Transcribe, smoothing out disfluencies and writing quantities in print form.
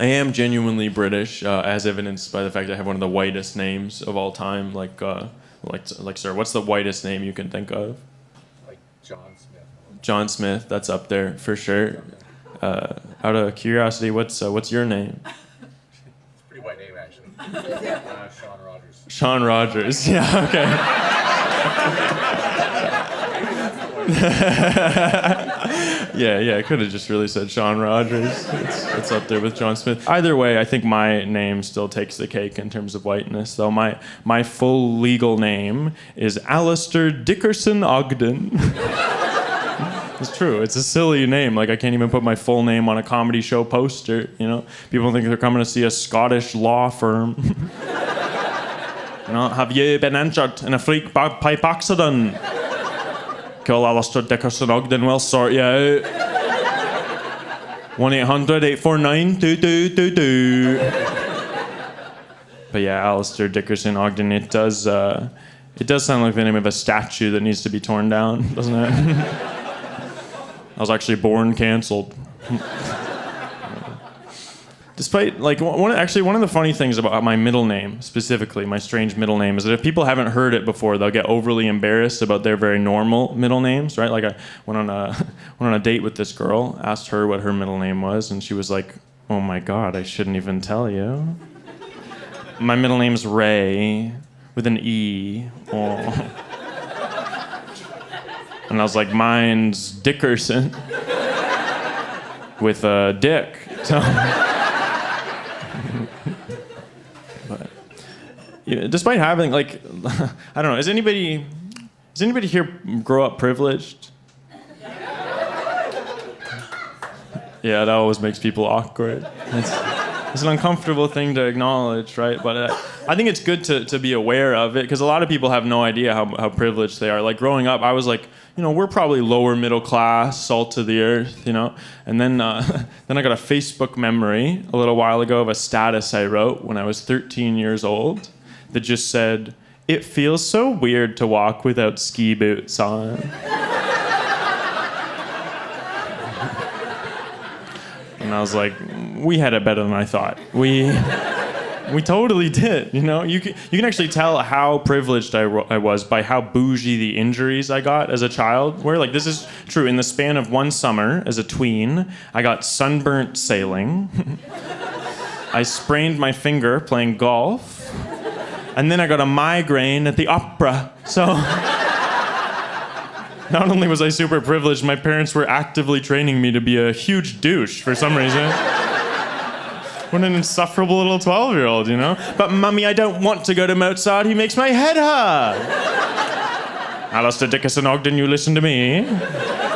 I am genuinely British, as evidenced by the fact I have one of the whitest names of all time. Sir, what's the whitest name you can think of? Like John Smith. John Smith, that's up there for sure. Out of curiosity, what's your name? It's a pretty white name, actually. Sean Rogers. Sean Rogers. Yeah. Okay. Yeah. I could have just really said Sean Rogers. It's up there with John Smith. Either way, I think my name still takes the cake in terms of whiteness. Though my full legal name is Alistair Dickerson Ogden. It's true. It's a silly name. Like, I can't even put my full name on a comedy show poster, you know? People think they're coming to see a Scottish law firm. You know, have you been injured in a freak bagpipe accident? Cool, Alistair Dickerson Ogden will sort you out. 1-800-849-2222. But yeah, Alistair Dickerson Ogden, it does sound like the name of a statue that needs to be torn down, doesn't it? I was actually born canceled. Despite, like, one of the funny things about my middle name, specifically, my strange middle name, is that if people haven't heard it before, they'll get overly embarrassed about their very normal middle names, right? Like, I went on a date with this girl, asked her what her middle name was, and she was like, "Oh my God, I shouldn't even tell you. My middle name's Ray, with an E." Oh. And I was like, "Mine's Dickerson, with a dick." So... But, yeah, despite having, like, I don't know, does anybody here grow up privileged? Yeah, that always makes people awkward. It's an uncomfortable thing to acknowledge, right? But I think it's good to be aware of it, because a lot of people have no idea how privileged they are. Like, growing up, I was like, you know, we're probably lower middle class, salt of the earth, you know? And then I got a Facebook memory a little while ago of a status I wrote when I was 13 years old that just said, "It feels so weird to walk without ski boots on." And I was like, we had it better than I thought. We totally did, you know? You can actually tell how privileged I was by how bougie the injuries I got as a child were. Like, this is true. In the span of one summer, as a tween, I got sunburnt sailing. I sprained my finger playing golf. And then I got a migraine at the opera. So... Not only was I super privileged, my parents were actively training me to be a huge douche for some reason. What an insufferable little 12-year-old, you know? "But Mummy, I don't want to go to Mozart. He makes my head hurt." Alistair Dickerson Ogden, you listen to me.